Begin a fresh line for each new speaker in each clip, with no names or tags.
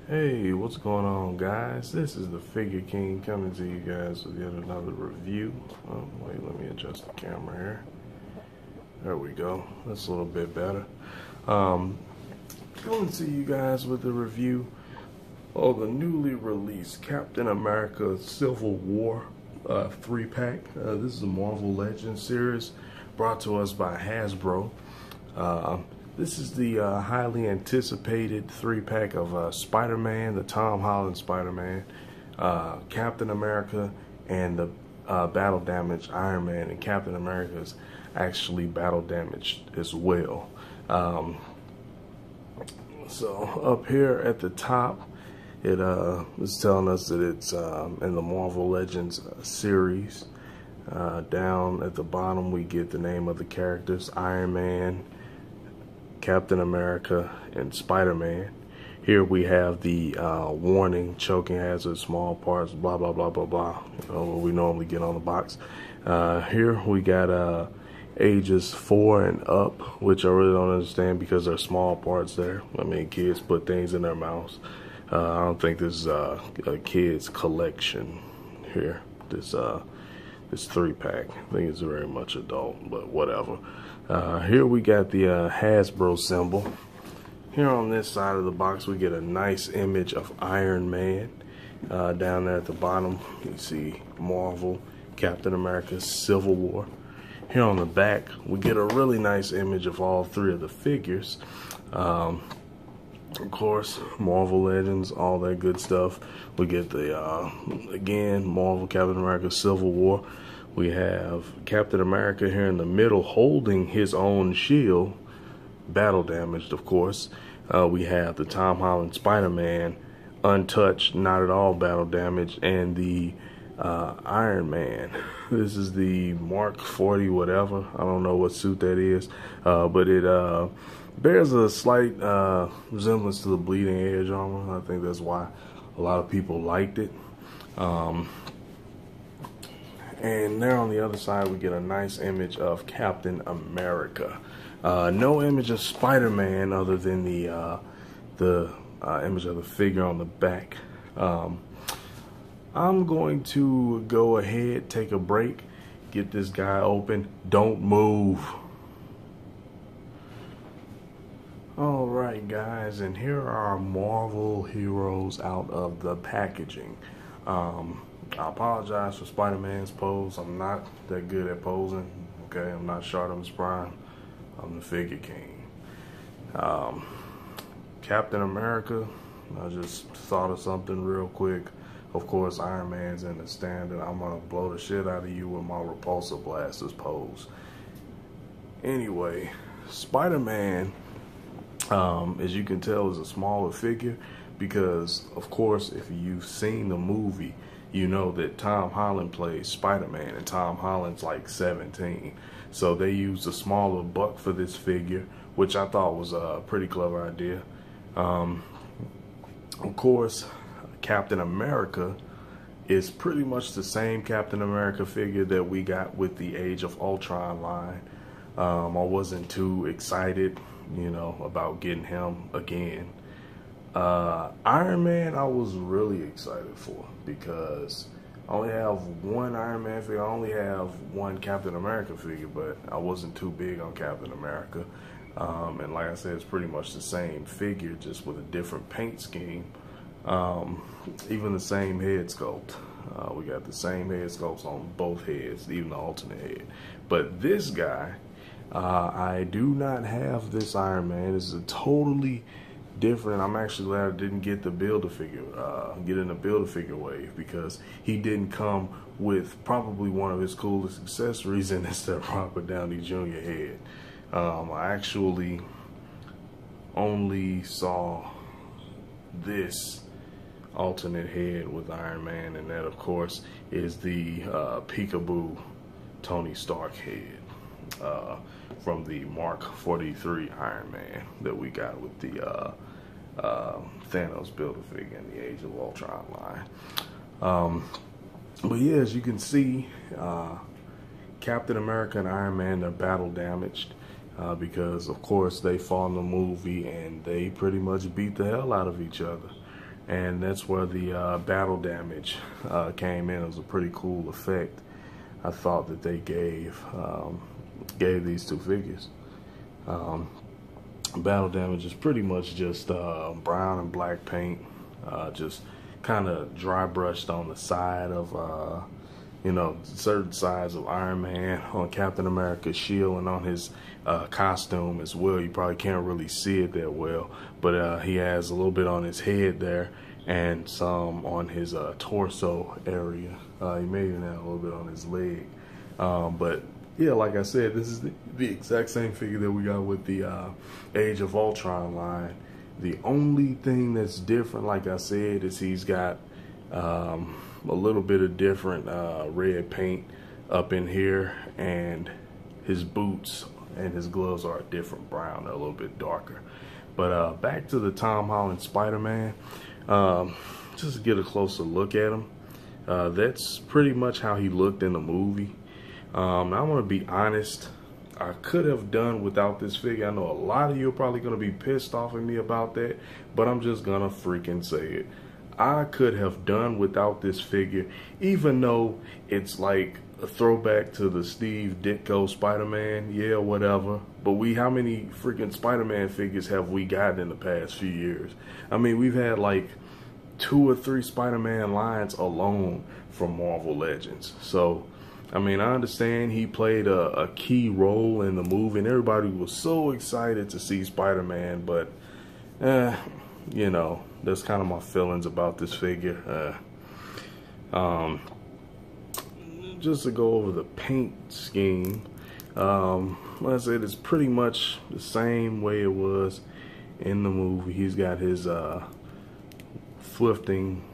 Hey, what's going on, guys? This is the Figure King coming to you guys with yet another review. Oh, wait, let me adjust the camera here. There we go. That's a little bit better. Coming to you guys with a review of the newly released Captain America Civil War 3-pack. This is a Marvel Legends series brought to us by Hasbro. This is the highly anticipated 3-pack of Spider-Man, the Tom Holland Spider-Man, Captain America, and the battle damaged Iron Man. And Captain America is actually battle damaged as well. So up here at the top, it is telling us that it's in the Marvel Legends series. Down at the bottom, we get the name of the characters: Iron Man, Captain America, and Spider-Man. Here we have the warning: choking hazard, small parts, blah blah blah blah blah. What we normally get on the box. Here we got ages 4 and up, which I really don't understand because there's small parts there. I mean, kids put things in their mouths. I don't think this is a kid's collection here. This 3-pack. I think it's very much adult, but whatever. Here we got the Hasbro symbol. Here on this side of the box, we get a nice image of Iron Man. Down there at the bottom, you see Marvel, Captain America, Civil War. Here on the back, we get a really nice image of all 3 of the figures. Of course, Marvel Legends, all that good stuff. We get the, again, Marvel, Captain America, Civil War. We have Captain America here in the middle holding his own shield, battle damaged, of course. We have the Tom Holland Spider-Man, untouched, not at all battle damaged, and the Iron Man. This is the Mark 40 whatever. I don't know what suit that is, but it bears a slight resemblance to the Bleeding Edge armor. I think that's why a lot of people liked it. And there on the other side, we get a nice image of Captain America. No image of Spider-Man other than the image of the figure on the back. I'm going to go ahead, take a break, get this guy open. Don't move. Alright guys, and here are our Marvel heroes out of the packaging. I apologize for Spider-Man's pose. I'm not that good at posing. Okay, I'm not Shartimus Prime. I'm the Figure King. Captain America, I just thought of something real quick. Of course, Iron Man's in the stand, and I'm gonna blow the shit out of you with my repulsor blasters pose. Anyway, Spider-Man, as you can tell, is a smaller figure because, of course, if you've seen the movie, you know that Tom Holland plays Spider-Man, and Tom Holland's like 17. So they used a smaller buck for this figure, which I thought was a pretty clever idea. Of course, Captain America is pretty much the same Captain America figure that we got with the Age of Ultron line. I wasn't too excited, you know, about getting him again. Iron Man, I was really excited for because I only have one Iron Man figure. I only have one Captain America figure, but I wasn't too big on Captain America. And like I said, it's pretty much the same figure, just with a different paint scheme. Even the same head sculpt. We got the same head sculpts on both heads, even the alternate head. But this guy, I do not have this Iron Man. This is a totally different. I'm actually glad I didn't get the Build-A-Figure, get in the Build-A-Figure wave, because he didn't come with probably one of his coolest accessories, and it's that Robert Downey Jr. head. I actually only saw this alternate head with Iron Man, and that of course is the Peekaboo Tony Stark head from the Mark 43 Iron Man that we got with the Thanos Build-A-Figure in the Age of Ultron line. But yeah, as you can see, Captain America and Iron Man are battle damaged. because of course they fought in the movie and they pretty much beat the hell out of each other. and that's where the battle damage came in. It was a pretty cool effect I thought that they gave these two figures. Battle damage is pretty much just brown and black paint, just kind of dry brushed on the side of you know, certain sides of Iron Man, on Captain America's shield, and on his costume as well. You probably can't really see it that well, but he has a little bit on his head there and some on his torso area. He may even have a little bit on his leg. But yeah, like I said, this is the exact same figure that we got with the Age of Ultron line. The only thing that's different, like I said, is he's got a little bit of different red paint up in here, and his boots and his gloves are a different brown. They're a little bit darker. But back to the Tom Holland Spider-Man, just to get a closer look at him. That's pretty much how he looked in the movie. Now, I'm going to be honest, I could have done without this figure. I know a lot of you are probably going to be pissed off at me about that, but I'm just going to freaking say it. I could have done without this figure, even though it's like a throwback to the Steve Ditko Spider-Man, yeah, whatever. But how many freaking Spider-Man figures have we gotten in the past few years? I mean, we've had like 2 or 3 Spider-Man lines alone from Marvel Legends. So, I mean, I understand he played a key role in the movie, and everybody was so excited to see Spider-Man, but, you know, that's kind of my feelings about this figure. Just to go over the paint scheme, like I said, it's pretty much the same way it was in the movie. He's got his flifting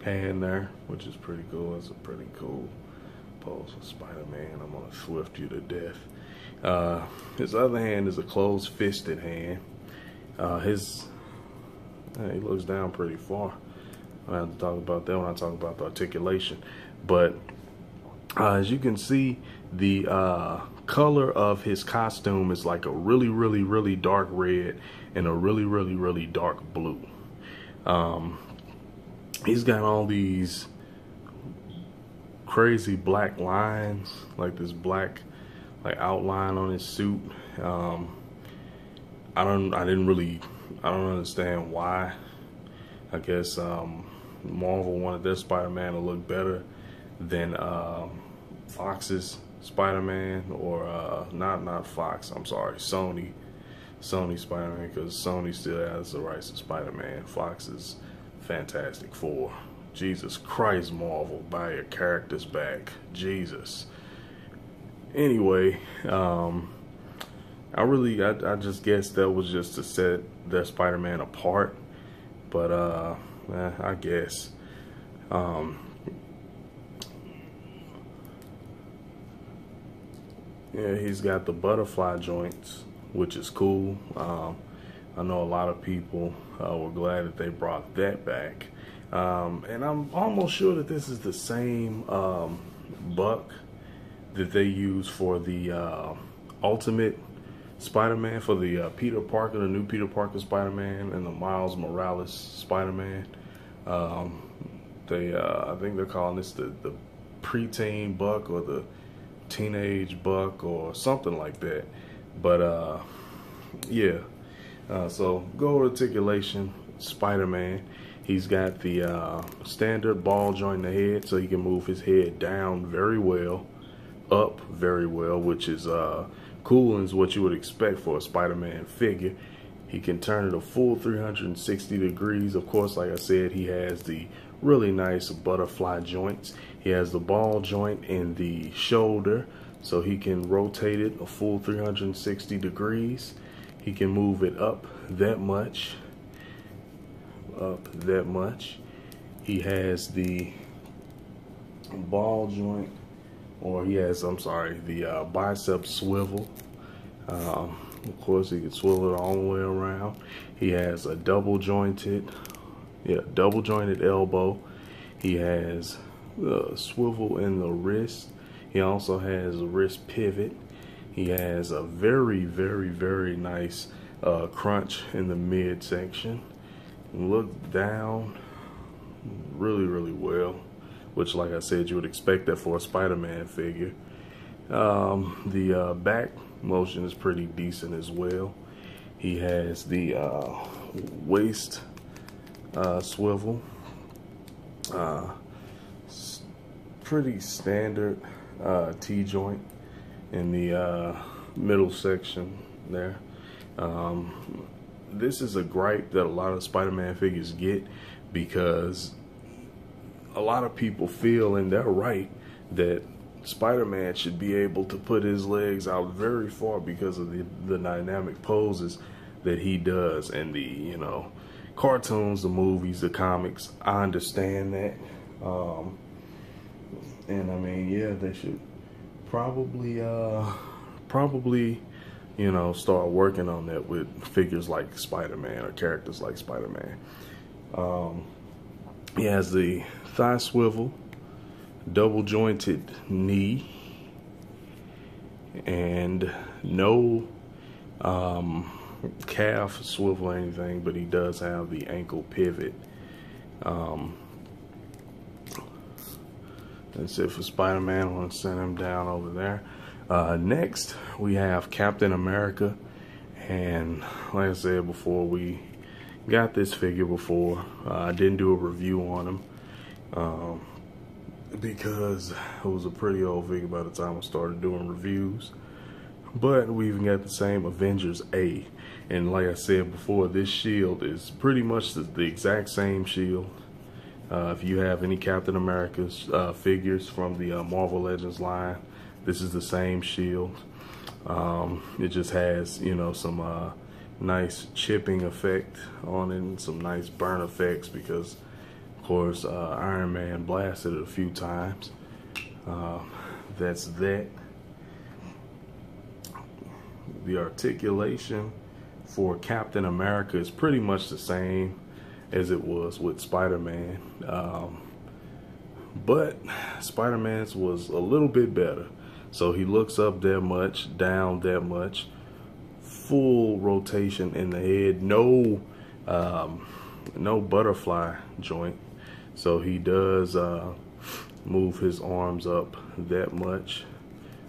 hand there, which is pretty cool. It's a pretty cool pose for Spider-Man. I'm gonna swift you to death. His other hand is a closed-fisted hand. He looks down pretty far. I have to talk about that when I talk about the articulation. But as you can see, the color of his costume is like a really, really, really dark red and a really, really, really dark blue. He's got all these crazy black lines, like this black like outline on his suit. I don't understand why. I guess Marvel wanted their Spider-Man to look better than Fox's Spider-Man, or not Fox, I'm sorry, Sony Spider-Man, because Sony still has the rights to Spider-Man. Fox is Fantastic Four. Jesus Christ, Marvel, buy your characters back. Jesus. Anyway, I just guess that was just to set their Spider-Man apart, but I guess. Yeah, he's got the butterfly joints, which is cool. I know a lot of people were glad that they brought that back. And I'm almost sure that this is the same buck that they use for the Ultimate Spider-Man, for the Peter Parker, the new Peter Parker Spider-Man, and the Miles Morales Spider-Man. I think they're calling this the preteen buck, or the teenage buck, or something like that. But yeah, so gold articulation Spider-Man. He's got the standard ball joint in the head, so he can move his head down very well, up very well, which is cool and is what you would expect for a Spider-Man figure. He can turn it a full 360 degrees. Of course, like I said, he has the really nice butterfly joints. He has the ball joint in the shoulder, so he can rotate it a full 360 degrees. He can move it up that much. He has the ball joint, or he has, I'm sorry, the bicep swivel. Of course, he can swivel it all the way around. He has a double jointed elbow. He has swivel in the wrist. He also has a wrist pivot. He has a very, very, very nice crunch in the midsection. Look down. really, really well, which, like I said, you would expect that for a Spider-Man figure. The back motion is pretty decent as well. He has the waist swivel, pretty standard T-joint in the middle section there. This is a gripe that a lot of Spider-Man figures get, because a lot of people feel, and they're right, that Spider-Man should be able to put his legs out very far because of the dynamic poses that he does in the, you know, cartoons, the movies, the comics. I understand that. And I mean, yeah, they should probably, you know, start working on that with figures like Spider-Man or characters like Spider-Man. He has the thigh swivel, double jointed knee, and no calf swivel or anything, but he does have the ankle pivot. That's it for Spider-Man. I'm going to send him down over there. Next, we have Captain America. And like I said before, we got this figure before. I didn't do a review on him because it was a pretty old figure by the time I started doing reviews. But we even got the same Avengers A. And like I said before, this shield is pretty much the exact same shield. If you have any Captain America's figures from the Marvel Legends line, this is the same shield. It just has, you know, some nice chipping effect on it and some nice burn effects because, of course, Iron Man blasted it a few times. That's that. The articulation for Captain America is pretty much the same as it was with Spider-Man, but Spider-Man's was a little bit better. So he looks up that much, down that much, full rotation in the head, no butterfly joint. So he does move his arms up that much,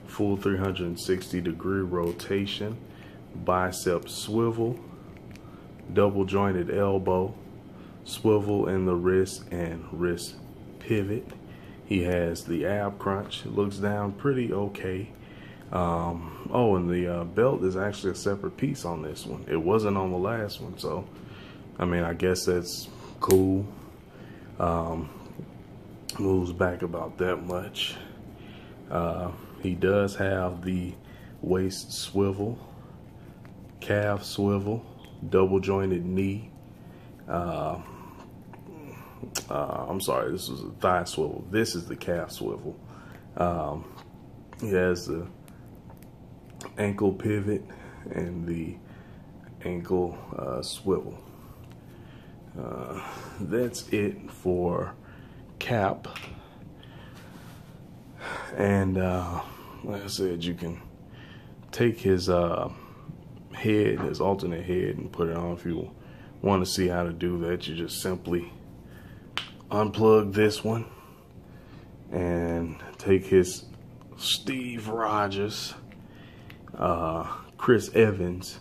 full 360-degree rotation, bicep swivel, double jointed elbow, swivel in the wrist and wrist pivot. He has the ab crunch. It looks down pretty okay. Oh, and the belt is actually a separate piece on this one. It wasn't on the last one, so I mean, I guess that's cool. Moves back about that much. He does have the waist swivel, calf swivel, double jointed knee. I'm sorry, this was a thigh swivel. This is the calf swivel. He has the ankle pivot and the ankle swivel. That's it for Cap. And like I said, you can take his head, his alternate head, and put it on. If you want to see how to do that, you just simply unplug this one and take his Steve Rogers, Chris Evans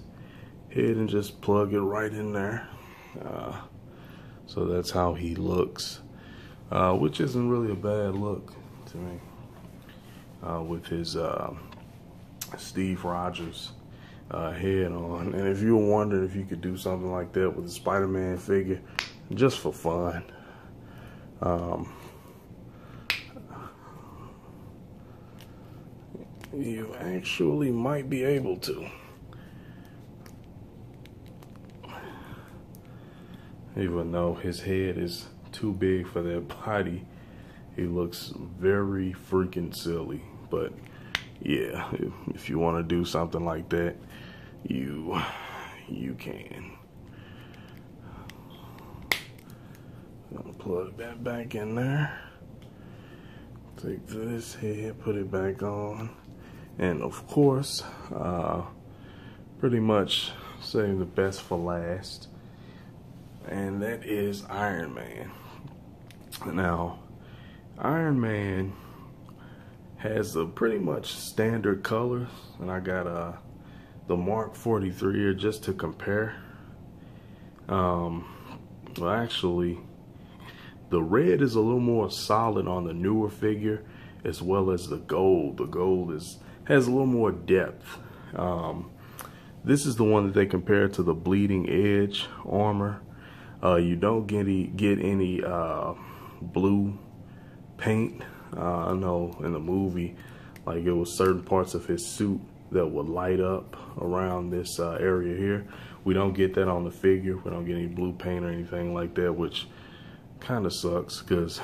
head and just plug it right in there. So that's how he looks, which isn't really a bad look to me, with his Steve Rogers head on. And if you were wondering if you could do something like that with a Spider-Man figure just for fun, you actually might be able to. Even though his head is too big for that body, he looks very freaking silly. But yeah, if you want to do something like that, you can. Gonna plug that back in there. Take this head, put it back on, and of course, pretty much saving the best for last, and that is Iron Man. Now, Iron Man has a pretty much standard colors, and I got the Mark 43 here just to compare. Well, actually, the red is a little more solid on the newer figure, as well as the gold. The gold has a little more depth. This is the one that they compare to the Bleeding Edge armor. You don't get any blue paint. I know in the movie, like, it was certain parts of his suit that would light up around this area here. We don't get that on the figure. We don't get any blue paint or anything like that, which kind of sucks because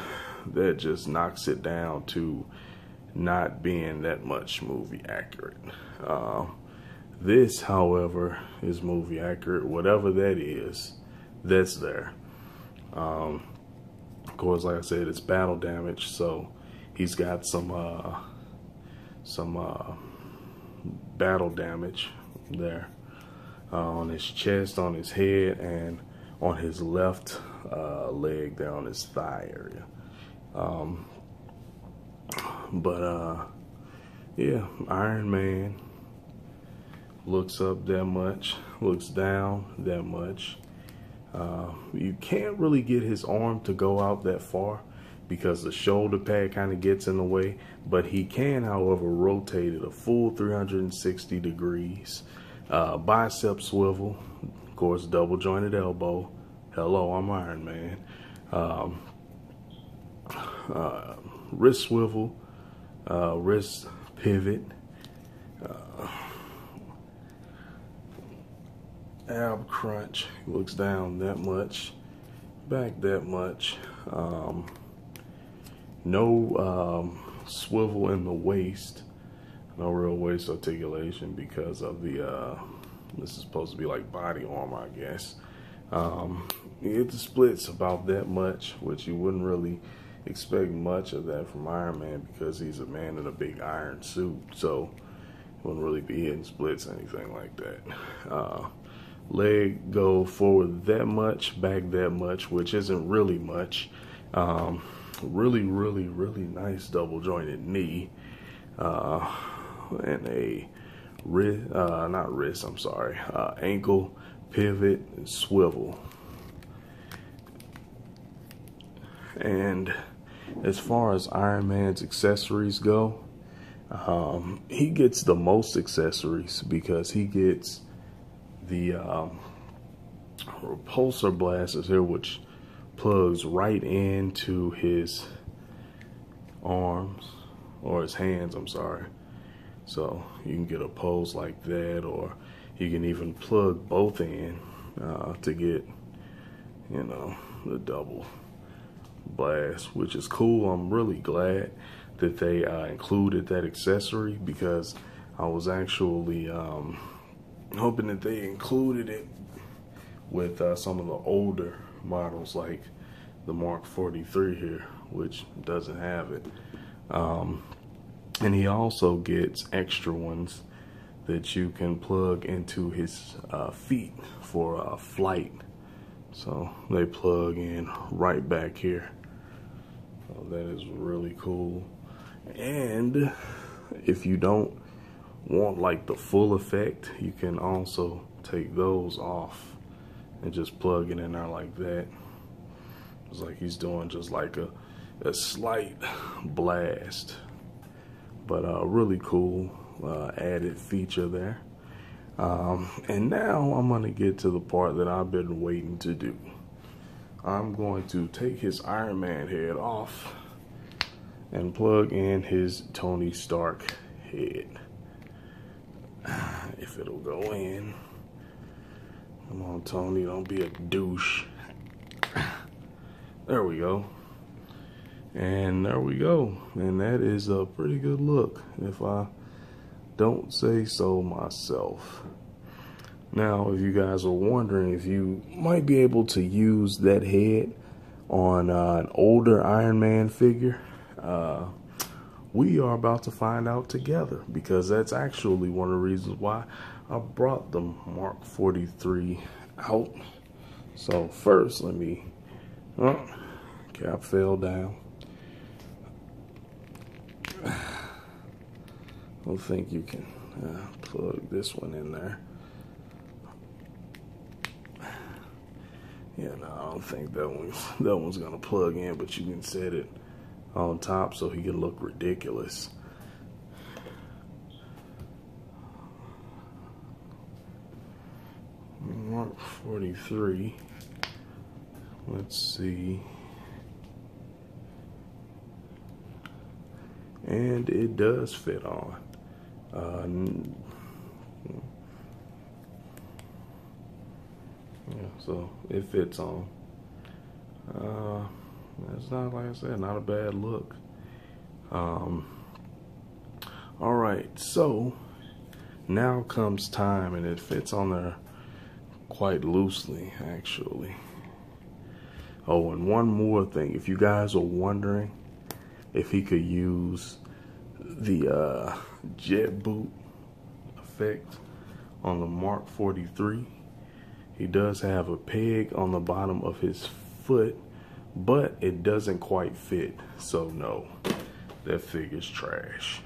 that just knocks it down to not being that much movie accurate. This, however, is movie accurate. Whatever that is, that's there. Of course, like I said, it's battle damage, so he's got some battle damage there on his chest, on his head, and on his left leg there on his thigh area. Yeah, Iron Man looks up that much, looks down that much. You can't really get his arm to go out that far because the shoulder pad kind of gets in the way, but he can, however, rotate it a full 360 degrees. Bicep swivel, of course, double jointed elbow. Hello, I'm Iron Man. Wrist swivel, wrist pivot, ab crunch, looks down that much, back that much. No swivel in the waist, no real waist articulation because of the this is supposed to be like body armor, I guess. It splits about that much, which you wouldn't really expect much of that from Iron Man because he's a man in a big iron suit, so wouldn't really be hitting splits or anything like that. Leg go forward that much, back that much, which isn't really much. Really nice double jointed knee, and a wrist, not wrist, I'm sorry, ankle pivot and swivel. And as far as Iron Man's accessories go, he gets the most accessories because he gets the repulsor blasters here, which plugs right into his arms, or his hands, I'm sorry. So you can get a pose like that, or you can even plug both in to get, you know, the double blast, which is cool. I'm really glad that they included that accessory because I was actually hoping that they included it with some of the older models like the Mark 43 here, which doesn't have it. And he also gets extra ones that you can plug into his feet for flight. So they plug in right back here. So that is really cool. And if you don't want like the full effect, you can also take those off and just plug it in there like that. It's like he's doing just like a slight blast, but really cool added feature there. And now I'm gonna get to the part that I've been waiting to do. I'm going to take his Iron Man head off and plug in his Tony Stark head. If it'll go in. Come on, Tony, don't be a douche. There we go. And there we go. And that is a pretty good look, if I don't say so myself. Now, if you guys are wondering if you might be able to use that head on an older Iron Man figure, we are about to find out together, because that's actually one of the reasons why I brought the Mark 43 out. So first, let me Cap fell down. I don't think you can plug this one in there. Yeah, no, I don't think that one's gonna plug in, but you can set it on top so he can look ridiculous. Mark 43. Let's see. And it does fit on. Yeah, so it fits on. It's not, like I said, not a bad look. All right, so now comes time, and it fits on there quite loosely, actually. Oh, and one more thing. If you guys are wondering if he could use the jet boot effect on the Mark 43, he does have a peg on the bottom of his foot, but it doesn't quite fit. So no, that figure's trash.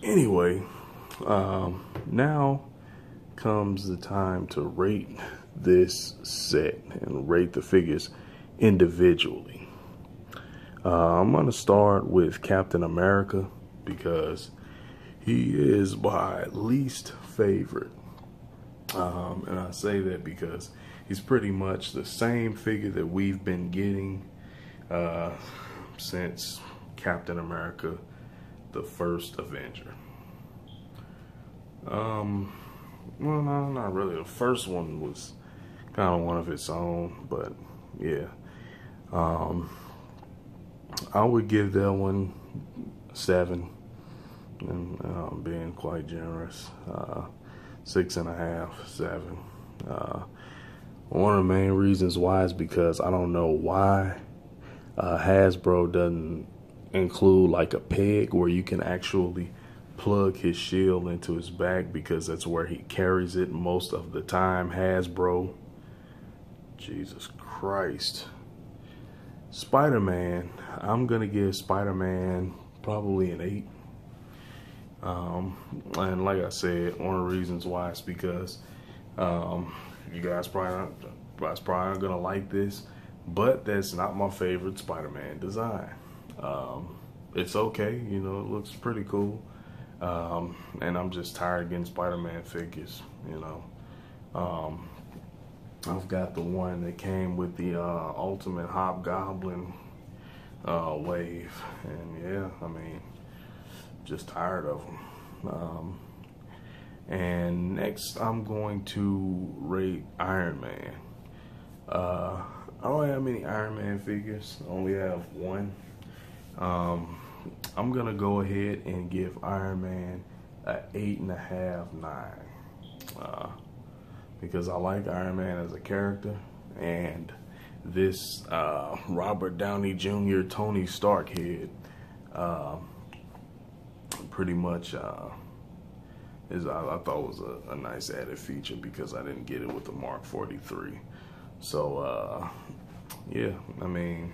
Anyway, now comes the time to rate this set and rate the figures individually. I'm gonna start with Captain America because he is my least favorite. And I say that because he's pretty much the same figure that we've been getting since Captain America, the first Avenger. Well, no, not really. The first one was kind of one of its own, but yeah. I would give that one 7, and being quite generous. 6.5, 7. One of the main reasons why is because I don't know why Hasbro doesn't include like a peg where you can actually plug his shield into his back, because that's where he carries it most of the time. Hasbro. Jesus Christ. Spider-Man. I'm gonna give Spider-Man probably an 8. And like I said, one of the reasons why is because you guys probably aren't gonna like this, but that's not my favorite Spider-Man design. It's okay, you know, it looks pretty cool. And I'm just tired of getting Spider-Man figures, you know. I've got the one that came with the Ultimate Hobgoblin wave, and yeah, I mean, just tired of them. And next, I'm going to rate Iron Man. I don't have many Iron Man figures. I only have one. I'm gonna go ahead and give Iron Man an 8.5, 9. Because I like Iron Man as a character, and this Robert Downey Jr. Tony Stark head pretty much I thought was a nice added feature, because I didn't get it with the Mark 43. So yeah, I mean,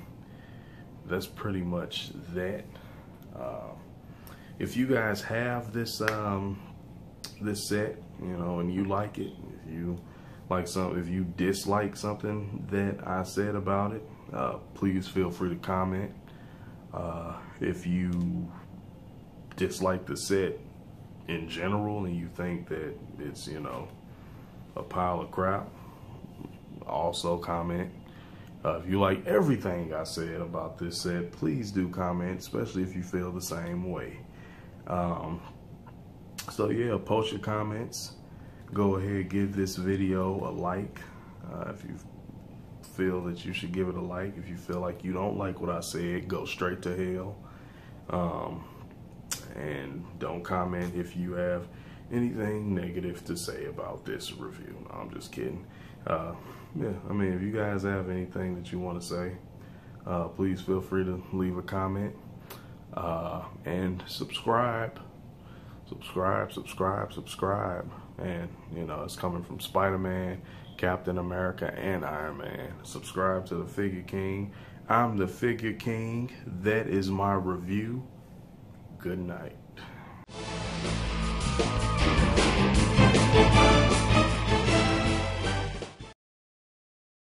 that's pretty much that. If you guys have this this set, you know, and you like it, if you dislike something that I said about it, please feel free to comment. If you dislike the set in general and you think that it's, you know, a pile of crap, also comment. If you like everything I said about this set, please do comment, especially if you feel the same way. So yeah, post your comments. Go ahead, give this video a like. If you feel that you should give it a like. If you feel like you don't like what I said, go straight to hell. And don't comment if you have anything negative to say about this review. No, I'm just kidding. Yeah, I mean, if you guys have anything that you want to say, please feel free to leave a comment. And subscribe. Subscribe. And, you know, it's coming from Spider-Man, Captain America and Iron Man. Subscribe to the Figure King. I'm the Figure King. That is my review. Good night.